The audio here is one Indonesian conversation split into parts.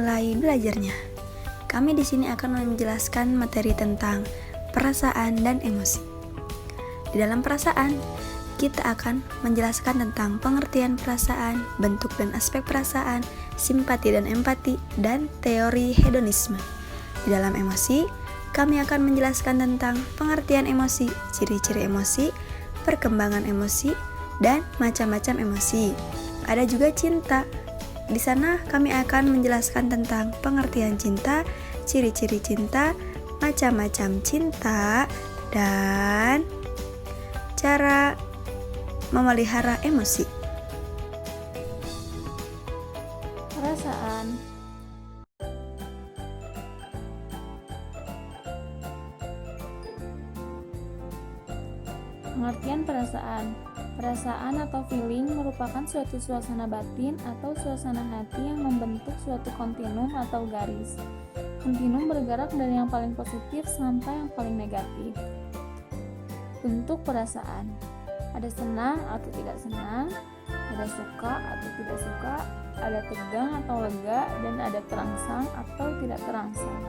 mulai belajarnya. Kami di sini akan menjelaskan materi tentang perasaan dan emosi. Di dalam perasaan, kita akan menjelaskan tentang pengertian perasaan, bentuk dan aspek perasaan, simpati dan empati, dan teori hedonisme. Di dalam emosi, kami akan menjelaskan tentang pengertian emosi, ciri-ciri emosi, perkembangan emosi, dan macam-macam emosi. Ada juga cinta. Di sana kami akan menjelaskan tentang pengertian cinta, ciri-ciri cinta, macam-macam cinta, dan cara memelihara emosi. Perasaan. Pengertian perasaan. Perasaan atau feeling merupakan suatu suasana batin atau suasana hati yang membentuk suatu kontinum atau garis. Kontinum bergerak dari yang paling positif sampai yang paling negatif. Bentuk perasaan. Ada senang atau tidak senang, ada suka atau tidak suka, ada tegang atau lega, dan ada terangsang atau tidak terangsang.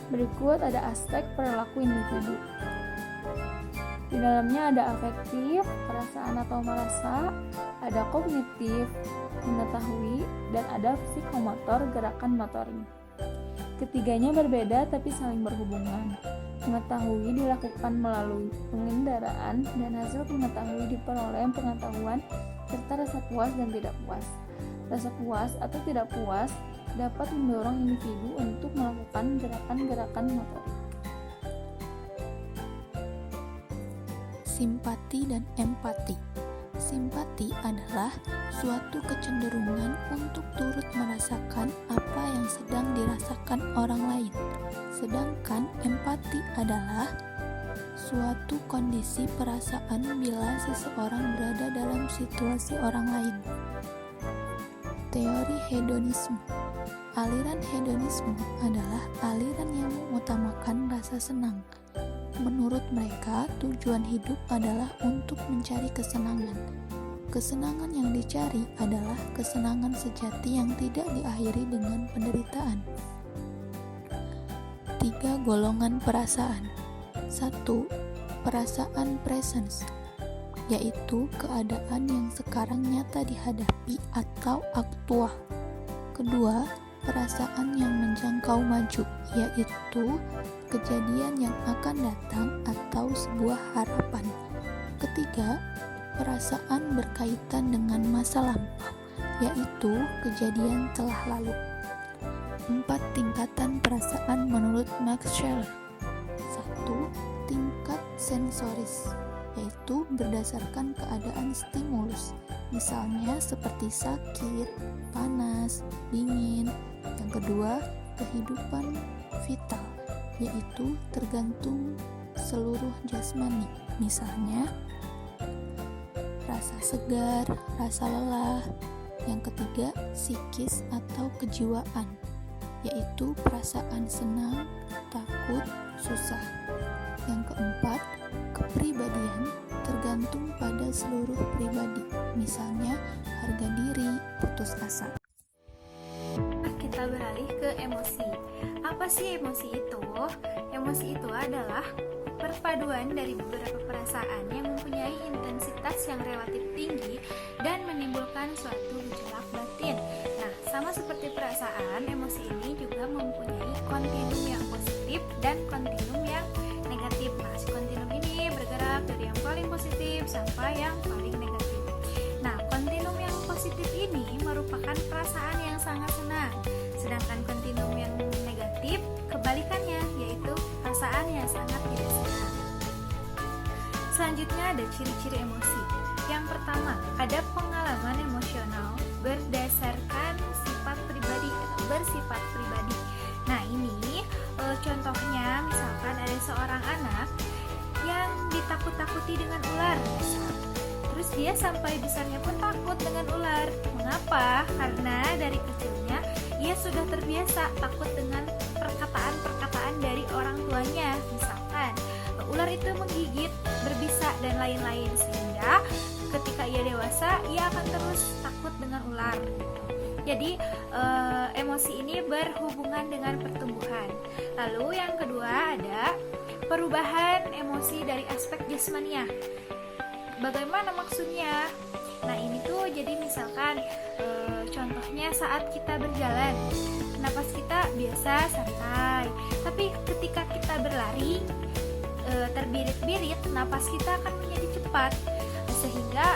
Berikut ada aspek perilaku individu. Di dalamnya ada afektif, perasaan atau merasa, ada kognitif, mengetahui, dan ada psikomotor, gerakan motorik. Ketiganya berbeda tapi saling berhubungan. Mengetahui dilakukan melalui pengendaraan dan hasil mengetahui diperoleh pengetahuan serta rasa puas dan tidak puas. Rasa puas atau tidak puas dapat mendorong individu untuk melakukan gerakan-gerakan motorik. Simpati dan empati. Simpati adalah suatu kecenderungan untuk turut merasakan apa yang sedang dirasakan orang lain. Sedangkan empati adalah suatu kondisi perasaan bila seseorang berada dalam situasi orang lain. Teori hedonisme. Aliran hedonisme adalah aliran yang mengutamakan rasa senang. Menurut mereka, tujuan hidup adalah untuk mencari kesenangan. Kesenangan yang dicari adalah kesenangan sejati yang tidak diakhiri dengan penderitaan. 3 golongan perasaan. 1. Perasaan presence, yaitu keadaan yang sekarang nyata dihadapi atau aktual. Kedua, perasaan yang menjangkau maju, yaitu kejadian yang akan datang atau sebuah harapan. Ketiga, perasaan berkaitan dengan masa lampau, yaitu kejadian telah lalu. 4 tingkatan perasaan menurut Max Scheler. 1. Tingkat sensoris, yaitu berdasarkan keadaan stimulus, misalnya seperti sakit, panas, dingin. Yang kedua, kehidupan vital, yaitu tergantung seluruh jasmani, misalnya rasa segar, rasa lelah. Yang ketiga, psikis atau kejiwaan, yaitu perasaan senang, takut, susah. Yang keempat, kepribadian tergantung pada seluruh pribadi, misalnya harga diri, putus asa. Kita beralih ke emosi. Apa sih emosi itu? Emosi itu adalah perpaduan dari beberapa perasaan yang mempunyai intensitas yang relatif tinggi dan menimbulkan suatu gejolak batin. Nah, sama seperti perasaan, emosi ini juga mempunyai kontinum yang positif dan kontinum yang negatif. Nah, si kontinum ini bergerak dari yang paling positif sampai yang paling negatif. Nah, kontinum yang positif ini merupakan perasaan yang sangat senang. Sedangkan kontinum yang negatif kebalikannya, yaitu perasaan yang sangat tidak senang. Selanjutnya ada ciri-ciri emosi. Yang pertama, ada pengalaman emosional berdasarkan sifat pribadi atau bersifat pribadi. Nah, ini contohnya misalkan ada seorang anak yang ditakut-takuti dengan ular, misal. Terus dia sampai besarnya pun takut dengan ular. Mengapa? Karena dari kecilnya ia sudah terbiasa takut dengan perkataan-perkataan dari orang tuanya. Misalkan ular itu menggigit, berbisa, dan lain-lain, sehingga ketika ia dewasa, ia akan terus takut dengan ular. Jadi emosi ini berhubungan dengan pertumbuhan. Lalu yang kedua ada perubahan emosi dari aspek jasmania. Bagaimana maksudnya? Nah ini tuh jadi misalkan contohnya saat kita berjalan, napas kita biasa santai, tapi ketika kita berlari terbirit-birit, napas kita akan menjadi cepat, sehingga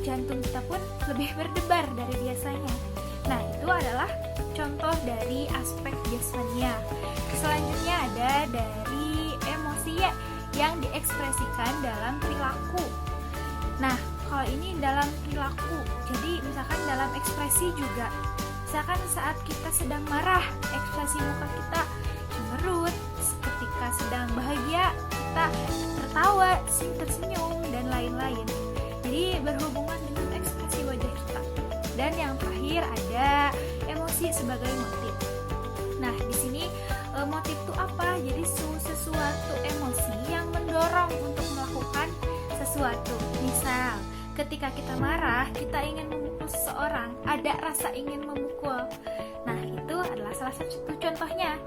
jantung kita pun lebih berdebar dari biasanya. Nah itu adalah contoh dari aspek jasmania. Selanjutnya ada dari emosi yang diekspresikan dalam perilaku. Nah kalau ini dalam perilaku, jadi misalkan dalam ekspresi juga. Misalkan saat kita sedang marah, ekspresi muka kita cemberut. Ketika sedang bahagia, kita tertawa, tersenyum, dan lain-lain. Jadi berhubungan dengan ekspresi wajah kita. Dan yang terakhir ada emosi sebagai motif. Nah di sini motif itu apa? Jadi sesuatu emosi yang mendorong untuk melakukan sesuatu. Misal ketika kita marah, kita ingin memukul seseorang, ada rasa ingin memukul. Nah itu adalah salah satu contohnya.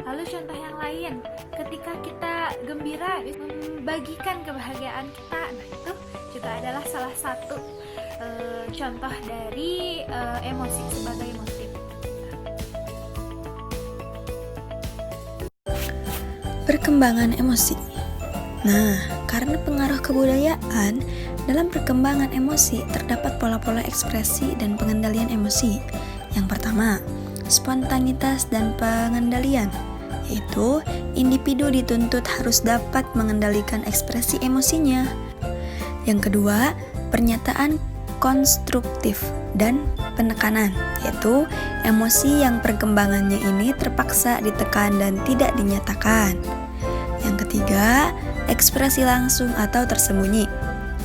Lalu contoh yang lain, ketika kita gembira, membagikan kebahagiaan kita, nah itu juga adalah salah satu contoh dari emosi sebagai motif. Perkembangan emosi. Nah, karena pengaruh kebudayaan, dalam perkembangan emosi terdapat pola-pola ekspresi dan pengendalian emosi. Yang pertama, spontanitas dan pengendalian, yaitu individu dituntut harus dapat mengendalikan ekspresi emosinya. Yang kedua, pernyataan konstruktif dan penekanan, yaitu emosi yang perkembangannya ini terpaksa ditekan dan tidak dinyatakan. Yang ketiga, ekspresi langsung atau tersembunyi,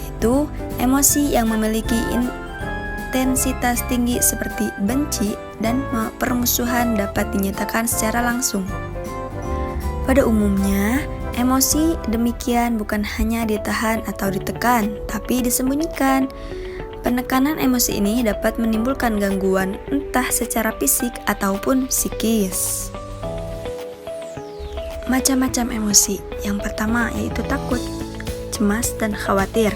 yaitu emosi yang memiliki intensitas tinggi seperti benci dan permusuhan dapat dinyatakan secara langsung. Pada umumnya, emosi demikian bukan hanya ditahan atau ditekan, tapi disembunyikan. Penekanan emosi ini dapat menimbulkan gangguan entah secara fisik ataupun psikis. Macam-macam emosi. Yang pertama yaitu takut, cemas, dan khawatir.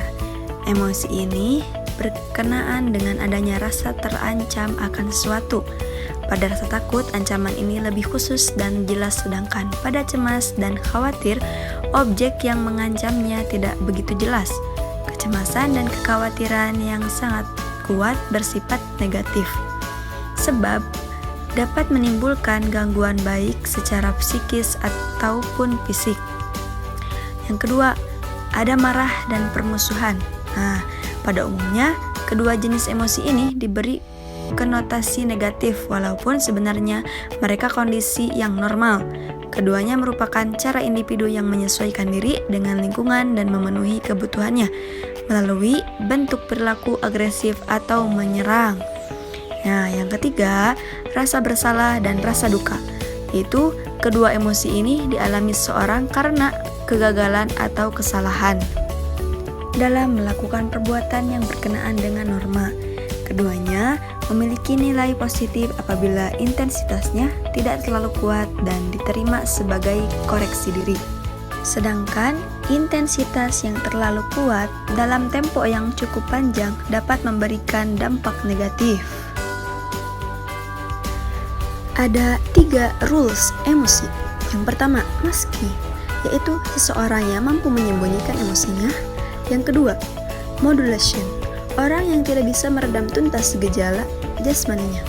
Emosi ini berkenaan dengan adanya rasa terancam akan sesuatu. Pada rasa takut, ancaman ini lebih khusus dan jelas, sedangkan pada cemas dan khawatir, objek yang mengancamnya tidak begitu jelas. Kecemasan dan kekhawatiran yang sangat kuat bersifat negatif, sebab dapat menimbulkan gangguan baik secara psikis ataupun fisik. Yang kedua, ada marah dan permusuhan. Nah, pada umumnya, kedua jenis emosi ini diberi konotasi negatif, walaupun sebenarnya mereka kondisi yang normal. Keduanya merupakan cara individu yang menyesuaikan diri dengan lingkungan dan memenuhi kebutuhannya melalui bentuk perilaku agresif atau menyerang. Nah, yang ketiga, rasa bersalah dan rasa duka, yaitu kedua emosi ini dialami seseorang karena kegagalan atau kesalahan dalam melakukan perbuatan yang berkenaan dengan norma. Keduanya memiliki nilai positif apabila intensitasnya tidak terlalu kuat dan diterima sebagai koreksi diri. Sedangkan intensitas yang terlalu kuat dalam tempo yang cukup panjang dapat memberikan dampak negatif. Ada 3 rules emosi. Yang pertama, masking, yaitu seseorang yang mampu menyembunyikan emosinya. Yang kedua, modulation, orang yang tidak bisa meredam tuntas gejala jasmaninya.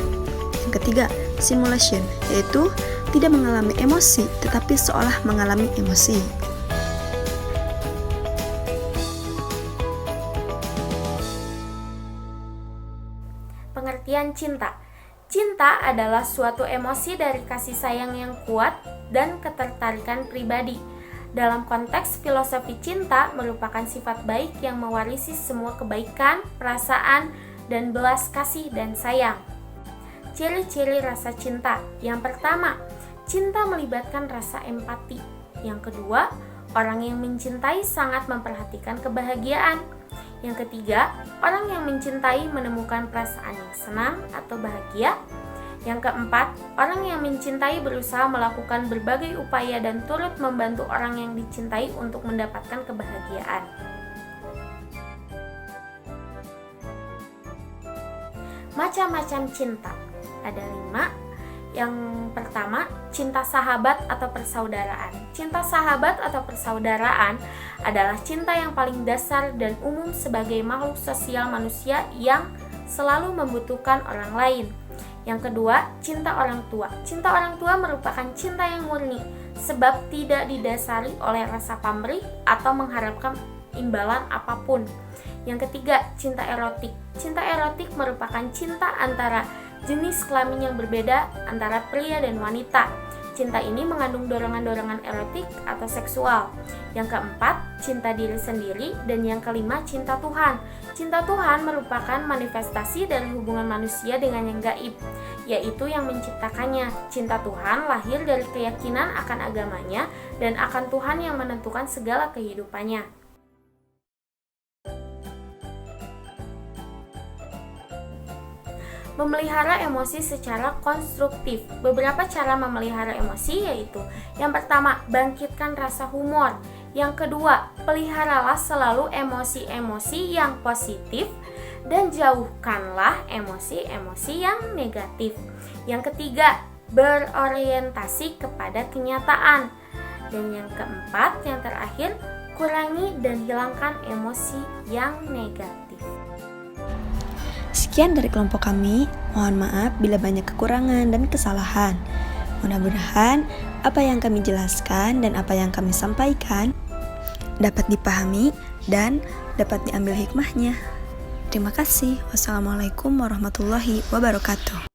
Yang ketiga, simulation, yaitu tidak mengalami emosi tetapi seolah mengalami emosi. Pengertian cinta. Cinta adalah suatu emosi dari kasih sayang yang kuat dan ketertarikan pribadi. Dalam konteks filosofi cinta merupakan sifat baik yang mewarisi semua kebaikan, perasaan, dan belas kasih dan sayang. Ciri-ciri rasa cinta. Yang pertama, cinta melibatkan rasa empati. Yang kedua, orang yang mencintai sangat memperhatikan kebahagiaan. Yang ketiga, orang yang mencintai menemukan perasaan yang senang atau bahagia. Yang keempat, orang yang mencintai berusaha melakukan berbagai upaya dan turut membantu orang yang dicintai untuk mendapatkan kebahagiaan. Macam-macam cinta ada 5. Yang pertama, cinta sahabat atau persaudaraan. Cinta sahabat atau persaudaraan adalah cinta yang paling dasar dan umum sebagai makhluk sosial manusia yang selalu membutuhkan orang lain. Yang kedua, cinta orang tua. Cinta orang tua merupakan cinta yang murni, sebab tidak didasari oleh rasa pamrih atau mengharapkan imbalan apapun. Yang ketiga, cinta erotik. Cinta erotik merupakan cinta antara jenis kelamin yang berbeda antara pria dan wanita. Cinta ini mengandung dorongan-dorongan erotik atau seksual. Yang keempat, cinta diri sendiri. Dan yang kelima, cinta Tuhan. Cinta Tuhan merupakan manifestasi dari hubungan manusia dengan yang gaib, yaitu yang menciptakannya. Cinta Tuhan lahir dari keyakinan akan agamanya dan akan Tuhan yang menentukan segala kehidupannya. Memelihara emosi secara konstruktif. Beberapa cara memelihara emosi yaitu: yang pertama, bangkitkan rasa humor. Yang kedua, peliharalah selalu emosi-emosi yang positif dan jauhkanlah emosi-emosi yang negatif. Yang ketiga, berorientasi kepada kenyataan. Dan yang keempat, yang terakhir, kurangi dan hilangkan emosi yang negatif. Sekian dari kelompok kami, mohon maaf bila banyak kekurangan dan kesalahan. Mudah-mudahan apa yang kami jelaskan dan apa yang kami sampaikan dapat dipahami dan dapat diambil hikmahnya. Terima kasih. Wassalamualaikum warahmatullahi wabarakatuh.